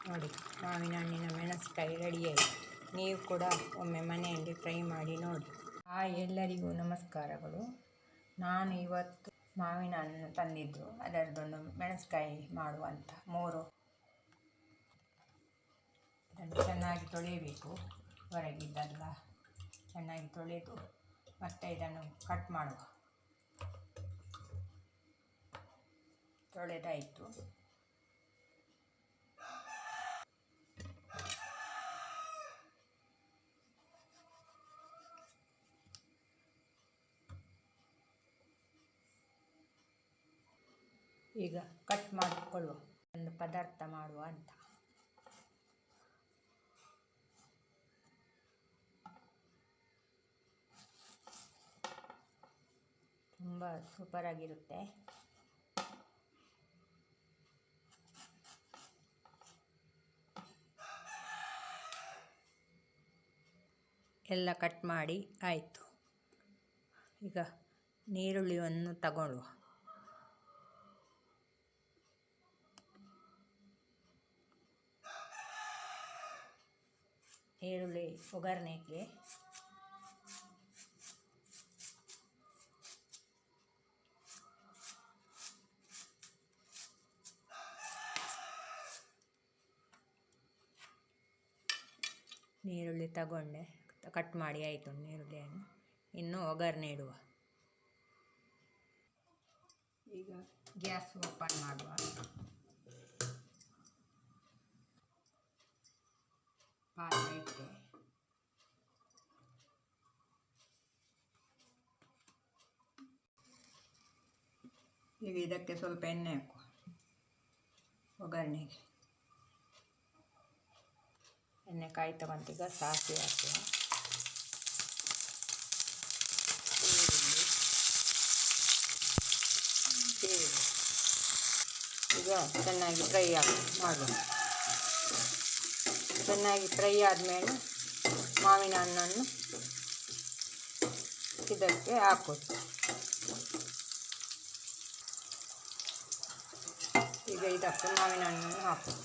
ನೋಡಿ, ಮಾವಿನ ಹಣ್ಣಿನ ಮೆಣಸಿನಕಾಯಿ ರೆಡಿಯಾಯಿತು. ನೀವು ಕೂಡ ಒಮ್ಮೆ ಮನೆಯಲ್ಲಿ ಟ್ರೈ ಮಾಡಿ ನೋಡಿ. ಎಲ್ಲರಿಗೂ ನಮಸ್ಕಾರಗಳು. ನಾನು ಇವತ್ತು ಮಾವಿನ ಹಣ್ಣು ತಂದಿದ್ದು, ಅದರದ್ದೊಂದು ಮೆಣಸಿನಕಾಯಿ ಮಾಡುವಂತ. ಇದನ್ನು ಚೆನ್ನಾಗಿ ತೊಳೆಯಬೇಕು. ಹೊರಗಿದ್ದೆಲ್ಲ ಚೆನ್ನಾಗಿ ತೊಳೆದು ಮತ್ತೆ ಇದನ್ನು ಕಟ್ ಮಾಡುವ. ತೊಳೆದಾಯಿತು. ಈಗ ಕಟ್ ಮಾಡಿಕೊಳ್ಳುವ, ಒಂದು ಪದಾರ್ಥ ಮಾಡುವ ಅಂತ. ತುಂಬ ಸೂಪರಾಗಿರುತ್ತೆ. ಎಲ್ಲ ಕಟ್ ಮಾಡಿ ಆಯಿತು. ಈಗ ನೀರುಳ್ಳಿಯನ್ನು ತಗೊಳ್ಳುವ. ಈರುಳ್ಳಿ ಒಗ್ಗರಣೆಗೆ ನೀರುಳ್ಳಿ ತಗೊಂಡೆ, ಕಟ್ ಮಾಡಿ ಆಯಿತು ನೀರುಳ್ಳಿಯನ್ನು. ಇನ್ನು ಒಗ್ಗರಣೆ ಇಡುವ. ಈಗ ಗ್ಯಾಸ್ ಓಪನ್ ಮಾಡುವ. ಪಾತ್ರೆ ಇಟ್ಟೆ. ಈಗ ಇದಕ್ಕೆ ಸ್ವಲ್ಪ ಎಣ್ಣೆ ಹಾಕುವ ಒಗ್ಗರಣೆಗೆ. ಎಣ್ಣೆ ಕಾಯಿ ತಗೊಂಡು ಈಗ ಸಾಸಿವೆ ಹಾಕುವ. ಈಗ ಚೆನ್ನಾಗಿ ಫ್ರೈ ಮಾಡುವ. ಚೆನ್ನಾಗಿ ಫ್ರೈ ಆದಮೇಲೆ ಮಾವಿನ ಹಣ್ಣನ್ನು ಇದಕ್ಕೆ ಹಾಕೋದು. ಈಗ ಇದಕ್ಕೆ ಮಾವಿನ ಹಣ್ಣನ್ನು ಹಾಕೋದು.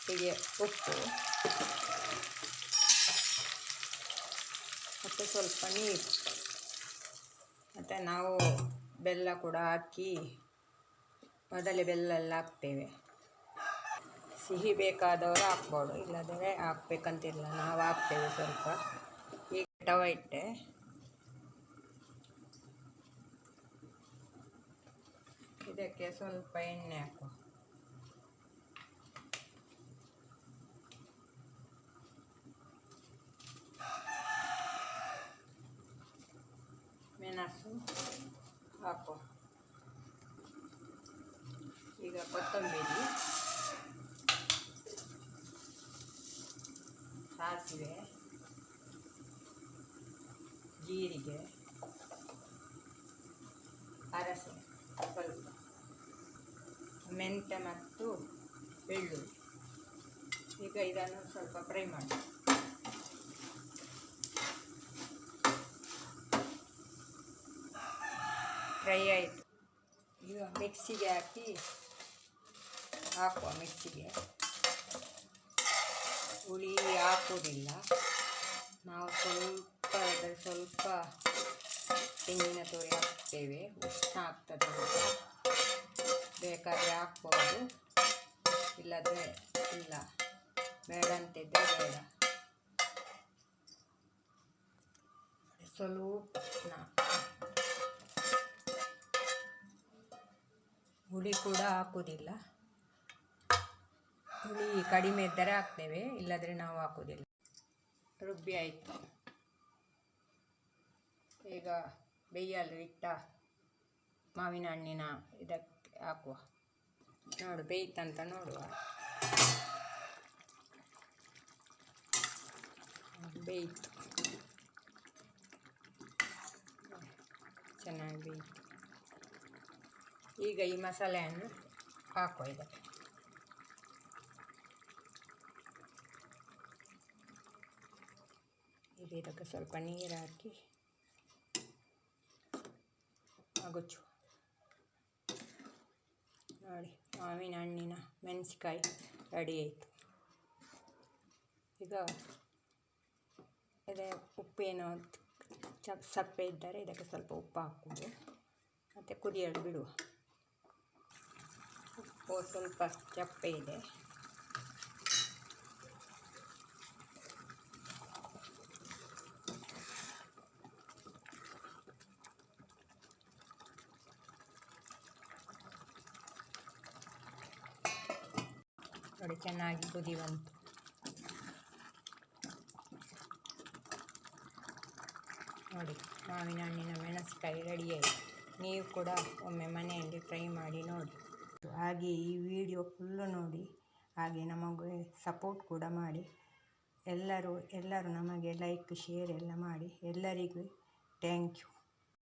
ಹೀಗೆ ಉಪ್ಪು ಮತ್ತು ಸ್ವಲ್ಪ ನೀರು, ಮತ್ತು ನಾವು ಬೆಲ್ಲ ಕೂಡ ಹಾಕಿ ಮೊದಲೇ ಬೆಲ್ಲ ಎಲ್ಲ ಹಾಕ್ತೇವೆ. ಸಿಹಿ ಬೇಕಾದವರು ಹಾಕ್ಬೋದು, ಇಲ್ಲದರೆ ಹಾಕ್ಬೇಕಂತಿಲ್ಲ, ನಾವು ಹಾಕ್ತೇವೆ ಸ್ವಲ್ಪ. ಈಗ ತವ ಇಟ್ಟೆ. ಇದಕ್ಕೆ ಸ್ವಲ್ಪ ಎಣ್ಣೆ ಹಾಕುವ. ಮೆಣಸು ಹಾಕುವ. ಈಗ ಕೊತ್ತಂಬರಿ, ಸಾಸಿವೆ, ಜೀರಿಗೆ, ಅರಸೆ, ಸ್ವಲ್ಪ ಮೆಂತ್ಯ ಮತ್ತು ಬೆಳ್ಳುಳ್ಳಿ. ಈಗ ಇದನ್ನು ಸ್ವಲ್ಪ ಫ್ರೈ ಮಾಡಿ. ಫ್ರೈ ಆಯಿತು. ಈಗ ಮಿಕ್ಸಿಗೆ ಹಾಕುವ. ಮಿಕ್ಸಿಗೆ ಹುಳಿ ಹಾಕುವುದಿಲ್ಲ ನಾವು. ಸ್ವಲ್ಪ ತೆಂಗಿನ ತುರಿ ಹಾಕ್ತೇವೆ. ಉಷ್ಣ ಆಗ್ತದೆ ಅಂತ ಬೇಕಾದರೆ ಹಾಕ್ಬೋದು, ಇಲ್ಲದ್ರೆ ಇಲ್ಲ, ಬೇಡ ಅಂತಿದ್ದರೆ ಬೇಡ. ಸ್ವಲ್ಪ ಹುಳಿ ಕೂಡ ಹಾಕುವುದಿಲ್ಲ. ಹುಳಿ ಕಡಿಮೆ ಇದ್ದರೆ ಹಾಕ್ತೇವೆ, ಇಲ್ಲದ್ರೆ ನಾವು ಹಾಕುವುದಿಲ್ಲ. ರುಬ್ಬಿ ಆಯಿತು. ಈಗ ಬೇಯಲು ಇಟ್ಟ ಮಾವಿನ ಹಣ್ಣಿನ ಇದಕ್ಕೆ ಹಾಕುವ. ನೋಡು ಬೇಯ್ತಂತ ನೋಡುವ. ಬೇಯಿತು, ಚೆನ್ನಾಗಿ ಬೇಯಿತು. ಈಗ ಈ ಮಸಾಲೆಯನ್ನು ಹಾಕುವ ಇದಕ್ಕೆ. ಈಗ ಇದಕ್ಕೆ ಸ್ವಲ್ಪ ನೀರು ಹಾಕಿ ಮಗುಚು. ನೋಡಿ, ಮಾವಿನ ಹಣ್ಣಿನ ಮೆಣಸಿಕಾಯಿ ರೆಡಿ ಆಯಿತು. ಈಗ ಅದೇ ಉಪ್ಪೇನು ಸಪ್ಪೆ ಇದ್ದರೆ ಇದಕ್ಕೆ ಸ್ವಲ್ಪ ಉಪ್ಪು ಹಾಕುವುದು ಮತ್ತು ಕುದಿಯಲು ಬಿಡುವ. ಉಪ್ಪು ಸ್ವಲ್ಪ ಚಪ್ಪೆ ಇದೆ. ನೋಡಿ, ಚೆನ್ನಾಗಿ ಕುದಿ ಬಂತು. ನೋಡಿ, ಮಾವಿನ ಹಣ್ಣಿನ ಮೆಣಸಿನಕಾಯಿ ರೆಡಿಯಾಯಿತು. ನೀವು ಕೂಡ ಒಮ್ಮೆ ಮನೆಯಲ್ಲಿ ಟ್ರೈ ಮಾಡಿ ನೋಡಿ. ಹಾಗೆ ಈ ವಿಡಿಯೋ ಫುಲ್ಲು ನೋಡಿ, ಹಾಗೆ ನಮಗೆ ಸಪೋರ್ಟ್ ಕೂಡ ಮಾಡಿ. ಎಲ್ಲರೂ ನಮಗೆ ಲೈಕ್ ಶೇರ್ ಎಲ್ಲ ಮಾಡಿ. ಎಲ್ಲರಿಗೂ ಥ್ಯಾಂಕ್ ಯು.